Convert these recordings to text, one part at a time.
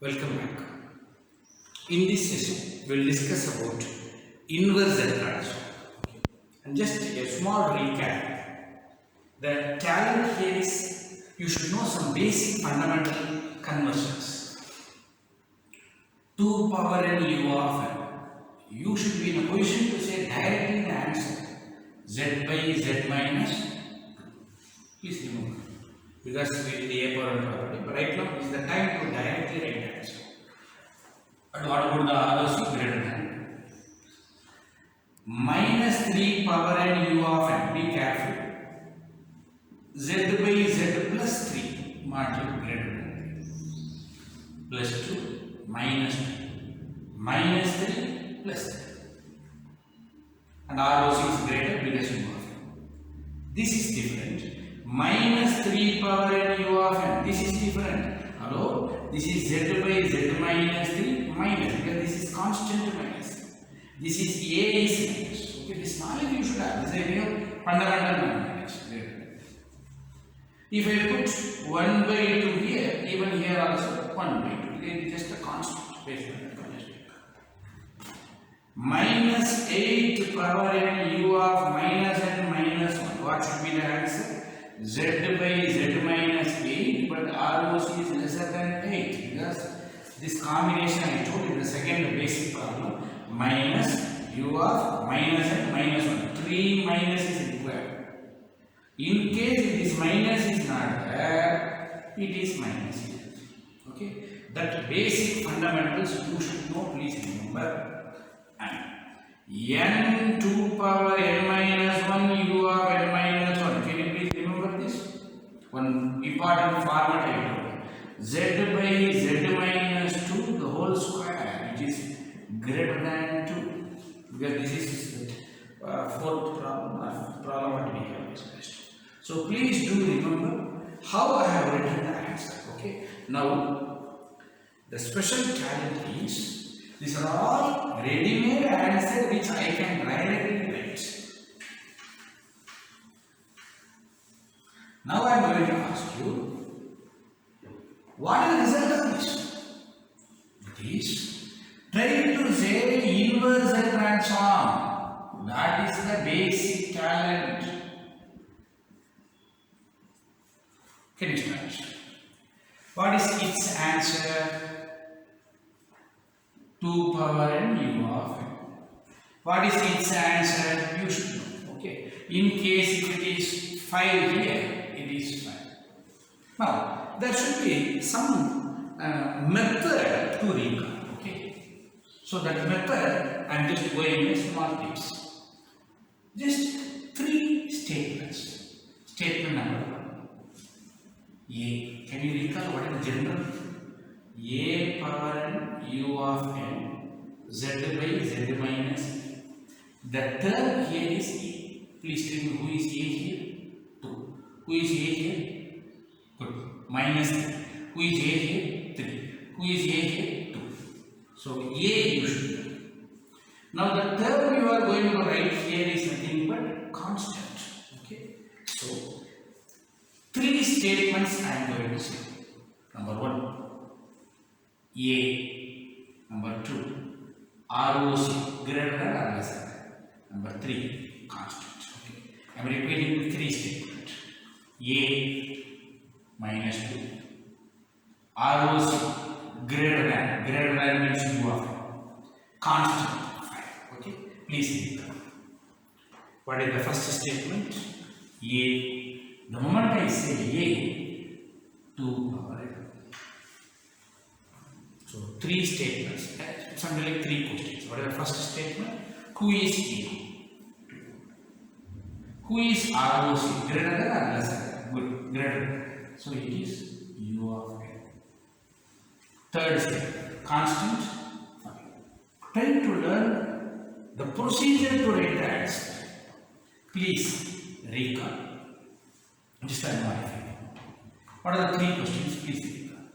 Welcome back. In this session, we will discuss about inverse Z transform. And just a small recap. The talent here is you should know some basic fundamental conversions. 2 power n u of n. You should be in a position to say directly the answer z by z minus 2. Please remember. Because we did the a power n property, but right now is the time to directly write the answer. And what about the ROC greater than? Minus 3 power n u of n. Be careful. Z by z plus 3 multiplied greater than plus 2 minus 2 minus 3 plus 3. And ROC is greater because u of n. This is different. Minus 3 power n u of n. This is different. Hello? This is z by z minus 3 minus because this is constant minus. This is a is minus. Okay, this knowledge you should have. This is a fundamental knowledge. If I put 1 by 2 here, even here also 1 by 2. It is just a constant based on the condition. Minus 8 power n u of minus n minus 1. What should be the answer? Z by z minus 8, but ROC is lesser than 8 because this combination I told you the second basic problem minus u of minus n minus 1. 3 minus is required. In case if this minus is not there, it is minus here. Okay, that basic fundamentals you should know. Please remember. And n 2 power n minus 1 u of n minus 1. Can you please remember this? One important format I told you. Z by z minus 2 the whole square, which is greater than 2. Because this is fourth problem what we have discussed. So please do remember how I have written the answer. Okay. Now the special talent is these are all ready-made answers which I can directly write. Now I am going to ask you, what is the result of this? It is trying to say inverse Z transform. That is the basic talent. Can you start? What is its answer? 2 power n u of n. What is its answer? You should know. Okay. In case if it is 5 here, it is 5. Now, there should be some method to recall. Okay. So that method, I am just going with small tips. Just 3 statements. Statement number 1. A. Can you recall what is the general? A power n u of n z by z minus. The term here is A. Please tell me who is A here? 2. Who is A here? Good. Minus 3. Who is A here? 3. Who is A here? 2. So A you should know. Now the term you are going to write here is nothing but constant. Okay. So 3 statements I am going to say. Number 1, A. Number 2, ROC greater than or less than. Number 3, constant. Okay. I am repeating the 3 statements. A minus 2, ROC greater than means u of n, constant 5. Okay. Please read that. What is the first statement? A. The moment I say A, 2 power n. So 3 statements. Something like 3 questions. What is the first statement? Who is A? 2. Who is ROC? Greater than or less than? Good. Greater than. So it is u of n. Third statement. Constant 5. Try to learn the procedure to write the answer. Please recall. Just I am modifying. What are the 3 questions? Please recall.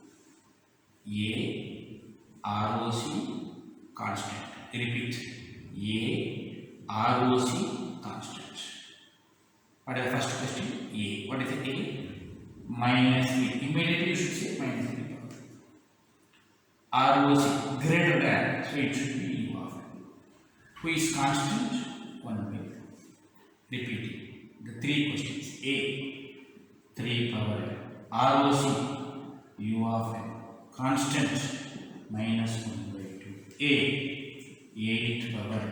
A, ROC, constant. Repeat. A, ROC, constant. What is the first question? A. What is it? A? Minus 3. Immediately you should say minus 3. ROC greater than, so it should be U of n. Who is constant? 1 by 2. Repeating the three questions. A 3 power n. ROC U of n. Constant minus 1 by 2. A 8 power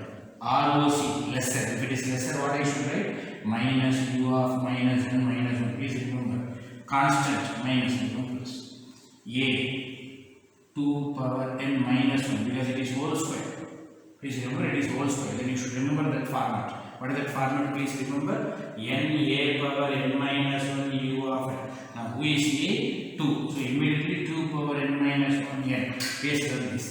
ROC lesser. If it is lesser, what I should write? Minus U of minus n minus 1. Please remember. Constant minus 1 plus. A 2 power n minus 1 because it is whole square. Please remember it is whole square. Then you should remember that format. What is that format? Please remember n a power n minus 1 u of n. Now who is a? 2. So immediately 2 power n minus 1 n. Based on this.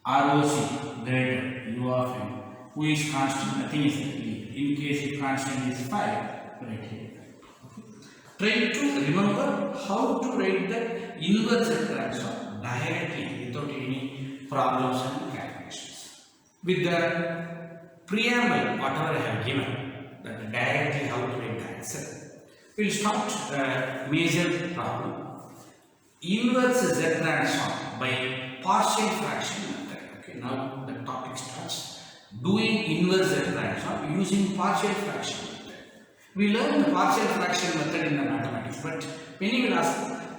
ROC greater u of n. Who is constant? Nothing is there. In case if constant is 5, right here. Try to remember how to write the inverse transform directly without any problems and calculations. With the preamble, whatever I have given, that directly how to write the answer. We will start the major problem. Inverse Z transform by partial fraction method. Okay, now the topic starts. Doing inverse Z transform using partial fraction method. We learned the partial fraction method in the mathematics, but many will ask,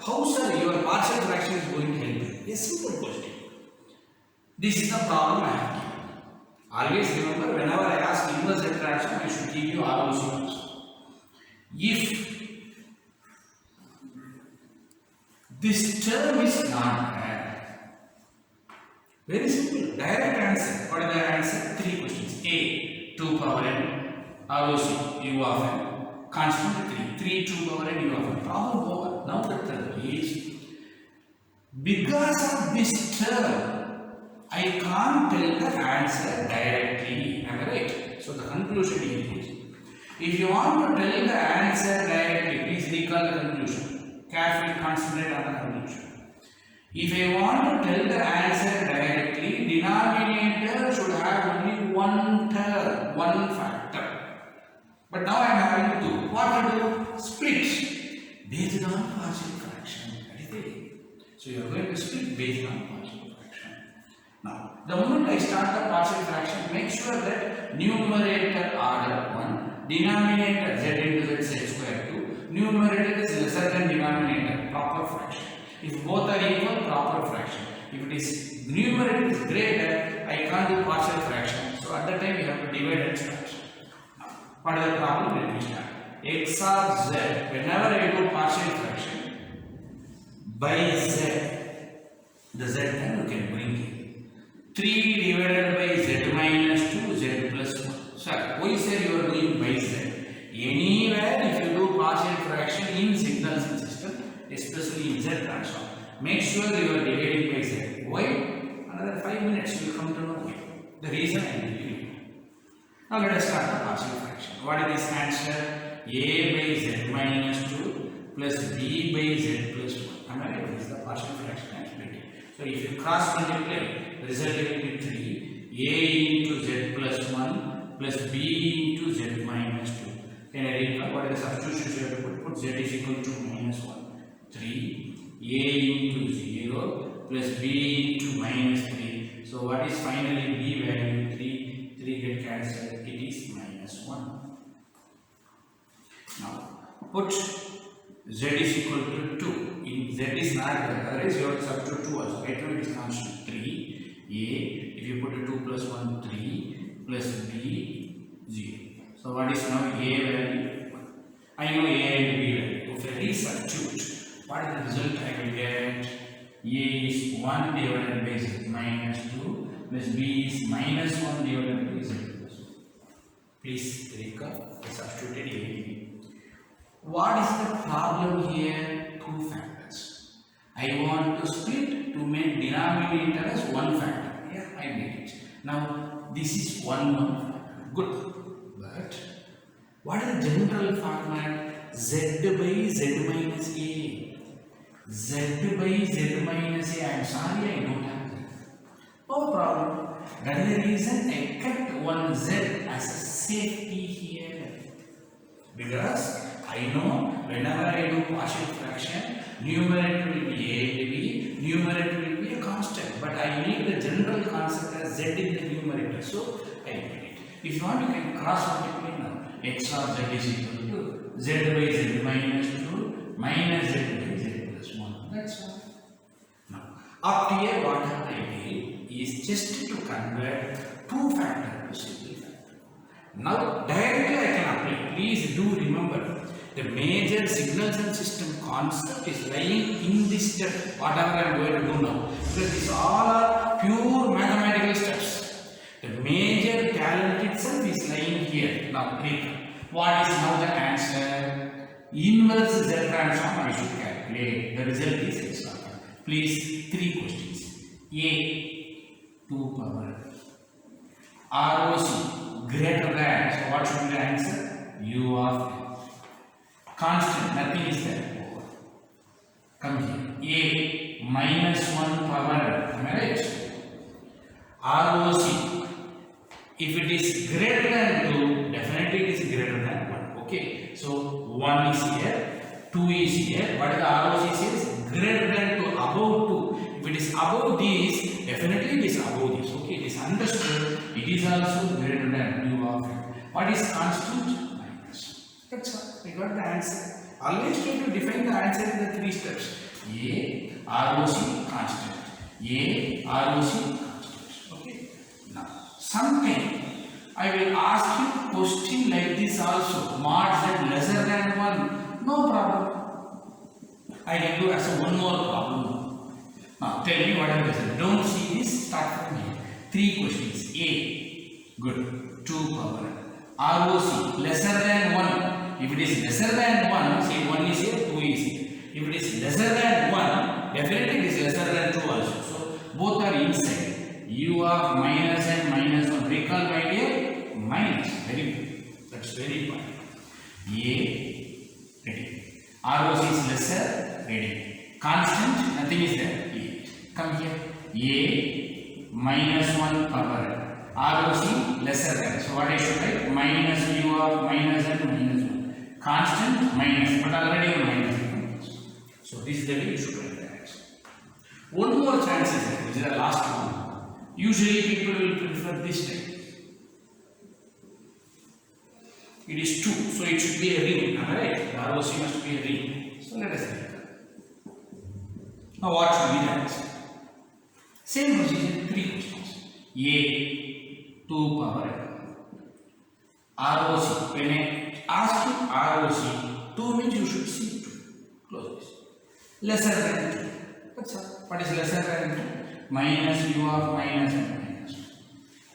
how sir your partial fraction is going to help you? A simple question. This is the problem I have given. Always remember, whenever I ask inverse Z transform, I should give you ROC also. If this term is not there, very simple, direct answer. What is the answer? 3 questions. A 2 power n, ROC u of n, constant 3 2 power n u of n. Problem over. Now the term is, because of this term, I can't tell the answer directly. Am I right? So the conclusion is, if you want to tell the answer directly, please recall the conclusion. Carefully concentrate on the conclusion. If I want to tell the answer directly, denominator should have only one term, one factor. But now I am having 2. What to do? Split based on partial fraction. That is it. So you are going to split based on partial fraction. Now, the moment I start the partial fraction, make sure that numerator order 1, denominator z into z square 2, numerator is lesser than denominator, proper fraction. If both are equal, proper fraction. If it is numerator is greater, I can't do partial fraction. So at that time, you have to divide and start. What is the problem? Let me start. X of z, whenever I do partial fraction by z, the z then you can bring it. 3 divided by z minus 2, z plus 1. Sir, why sir you are doing by z? Anywhere if you do partial fraction in signals and system, especially in z transform, make sure you are dividing by z. Why? Another 5 minutes you will come to know why. The reason I will give you. Now let us start the partial fraction. What is this answer? A by z minus 2 plus b by z plus 1. Am I right? This is the partial fraction I am splitting. So if you cross multiply, the result will be 3. A into z plus 1 plus b into z minus 2. Can I recall what is the substitution you have to put? Z is equal to minus 1. 3. A into 0 plus b into minus 3. So what is finally b value? 3. 3 get cancelled. It is minus 1. Now put z is equal to 2. In z is not there, otherwise you have to substitute 2 also. Right now it is constant 3. A, if you put a 2 plus 1, 3 plus b, 0. So what is now a value? I know a and b value. If I resubstitute, what is the result I will get? A is 1 divided by z minus 2 plus b is minus 1 divided by z plus 2. Please recall, I substituted a and b. What is the problem here? 2 factors. I want to split to make denominator as 1 factor. Yeah, I made it. Now this is 1 factor. Good. But what is the general format? Z by z minus a. Z by z minus a. I am sorry, I don't have that. No problem. That is the reason I kept one z as a safety here. Because I know whenever I do partial fraction, numerator will be a and b, numerator will be a constant. general concept as z in the numerator. So I made it. If you want, you can cross multiply now. X of z is equal to z by z minus 2 minus z by z plus 1. That's all. Now, up here what I did is just to convert two factor to single factor. Now directly I can apply. Please do remember, the major signals and system concept is lying in this step, whatever I am going to do now. Because these all are pure mathematical steps. The major talent itself is lying here. Now, what is now the answer? Inverse Z transform I should calculate. The result is X square. Please, 3 questions. A, 2 power. ROC greater than, so what should be the answer? U of N. Constant, nothing is there. Come here. A minus 1 power. Am I right? ROC. If it is greater than 2, definitely it is greater than 1. Okay. So 1 is here, 2 is here. What is the ROC says? Greater than 2, above 2. If it is above this, definitely it is above this. Okay. It is understood. It is also greater than U of N. What is constant? Minus. That's all. We got the answer. Always try to define the answer in the 3 steps. A, ROC, constant. A, ROC, constant. Okay. Now, sometime I will ask you question like this also. Mod z lesser than 1. No problem. I can do as a one more problem. Now, tell me what I am saying. Don't see this. Start from here. 3 questions. A, good. 2 power. ROC lesser than 1. If it is lesser than 1, say 1 is here, 2 is here. If it is lesser than 1, definitely it is lesser than 2 also. So both are inside. U of minus and minus 1. Recall my dear? Minus. Very good. That's very important. A, ready. ROC is lesser, ready. Constant, nothing is there. A. Come here. A minus 1 power. ROC lesser than. So what I should write? Minus U of minus and minus 1. Constant minus, but already minus. So this is the way you should write the answer. One more chance is there. This is the last one. Usually people will prefer this type. It is 2, so it should be a ring. Am I right? The ROC must be a ring. So let us see. Now what should be the answer? Same procedure, 3 questions. A, 2 power. ROC. When I ask you ROC, 2 means you should see 2. Close this. Lesser than 2. That's all. What is lesser than 2? Minus U of minus and minus.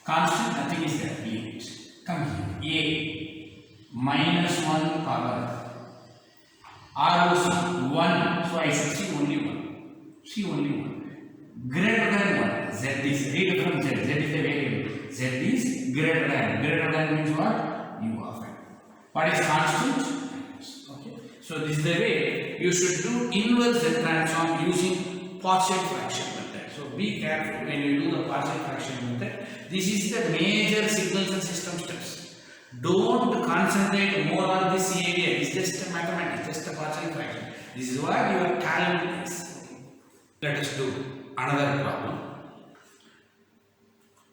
Constant, nothing is there. Limits. Come here. A minus 1 power. ROC 1. So I should see only 1. See only 1. Greater than 1. Z is, read from Z. Z is the variable. Z is greater than. Greater than means what? U of N. What is constant? Okay. So this is the way you should do inverse Z transform using partial fraction method. So be careful when you do the partial fraction method. This is the major signals and system steps. Don't concentrate more on this area. It's just a mathematics, just a partial fraction. This is what your talent is. Let us do another problem.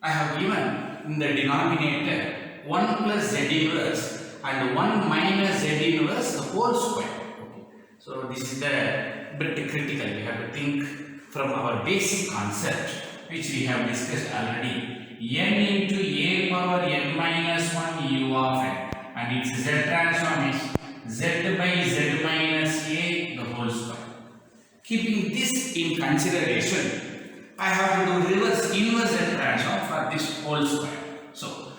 I have given in the denominator 1 plus z inverse and 1 minus z inverse the whole square. Okay. So this is the bit critical. We have to think from our basic concept which we have discussed already. N into a power n minus 1 u of n, and its z transform is z by z minus a the whole square. Keeping this in consideration, I have to do inverse z transform for this whole square. So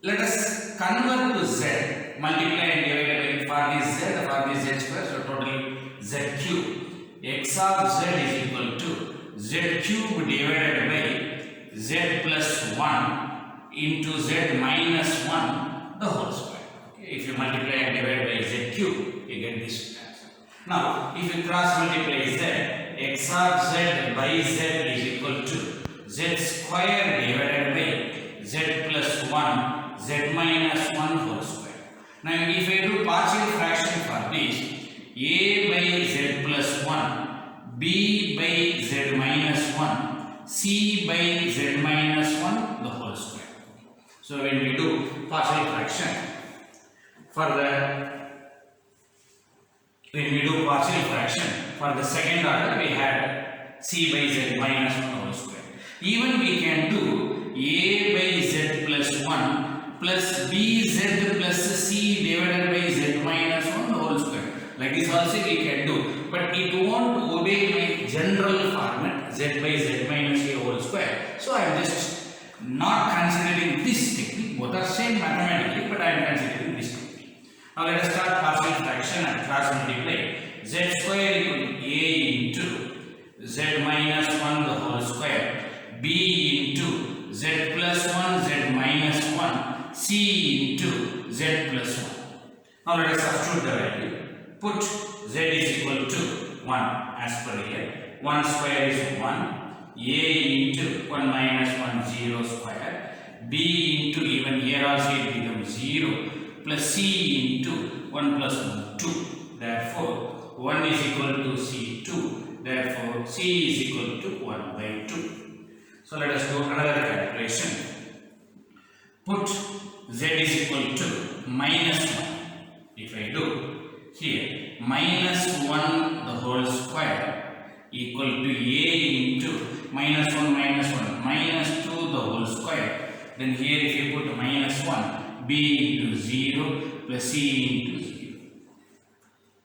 let us convert to z, multiply and divide by for this z square, so totally z cube. X of z is equal to z cube divided by z plus 1 into z minus 1 the whole square. Okay. If you multiply and divide by z cube, you get this answer. Now, if you cross multiply z, x of z by z is equal to z square divided by z plus 1 z minus 1 whole square. Now, if I do partial fraction for this, a by z plus 1, b by z minus 1 c by z minus 1 the whole square. So when we do partial fraction for the second order, we had c by z minus 1 whole square. Even we can do a by z plus 1 plus bz plus c divided by z minus 1 whole square. Like this also we can do, but it won't obey my general format z by z minus a whole square. So I am just not considering this technique. Both are same mathematically, but I am considering this technique. Now let us start partial fraction and cross multiply. Z square equal to a into z minus 1 the whole square, b into z plus 1 z minus 1, c into z plus 1. Now let us substitute the value. Put z is equal to 1 as per here. 1 square is 1. A into 1 minus 1 0 square. B into, even here also it becomes 0, plus c into 1 plus 1 2. Therefore 1 is equal to c2. Therefore c is equal to 1 by 2. So let us do another calculation. Put z is equal to minus 1. If I do here, minus 1 the whole square equal to a into minus 1 minus 2 the whole square. Then here if you put minus 1, b into 0 plus c into 0.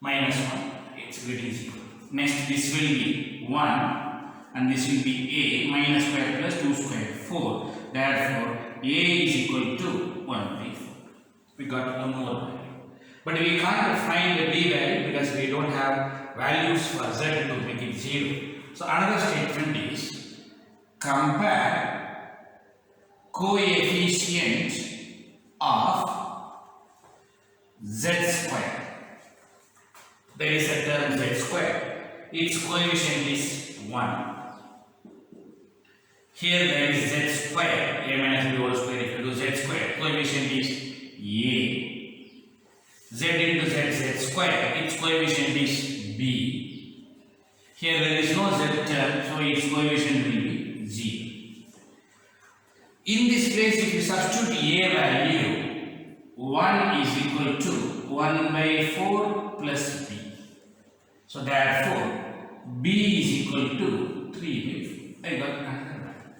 Minus 1, it's getting 0. Next this will be 1 and this will be a, minus square plus 2 square 4. Therefore a is equal to 1 by 4. We got one more value. But we can't find the b value because we don't have values for z to make it 0. So another statement is compare coefficient of z square. There is a term z square. Its coefficient is 1. Here there is z square, a minus b whole square. If you do z square, coefficient is a. Z into z square, its coefficient is b. Here there is no z term, so its coefficient will be 0. In this place, if you substitute a value, 1 is equal to 1 by 4 plus b. So therefore, b is equal to 3 by 4. I got another value.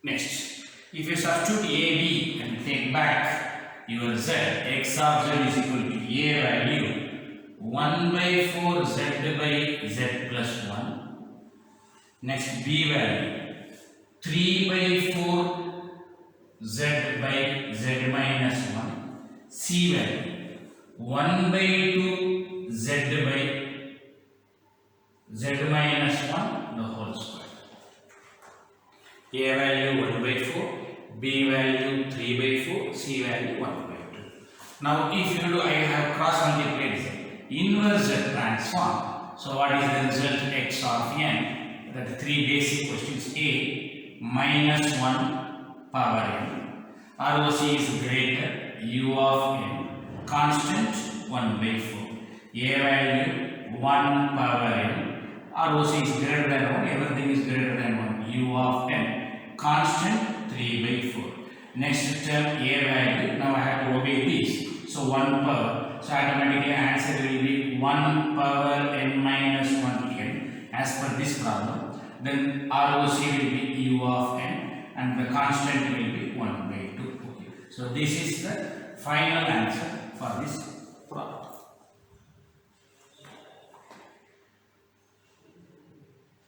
Next. If you substitute AB and take back your z, x of z is equal to a value 1 by 4 z by z plus 1. Next b value 3 by 4 z by z minus 1. C value 1 by 2 z by z minus 1 the whole square. A value 1 by 4, B value 3 by 4, C value 1 by 2. Now if you do, I have cross multiplied inverse transform. So what is the result? X of n. That the three basic questions. A minus 1 power n. ROC is greater, U of n. Constant 1 by 4. A value 1 power n. ROC is greater than 1, everything is greater than 1. U of n. Constant 3 by 4. Next term a value. Now I have to obey this. So 1 power. So automatically answer will be 1 power n minus 1 n as per this problem. Then ROC will be U of n and the constant will be 1 by 2. Okay. So this is the final answer for this problem.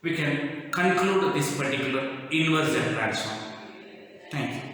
We can conclude this particular inverse transform. Thank you.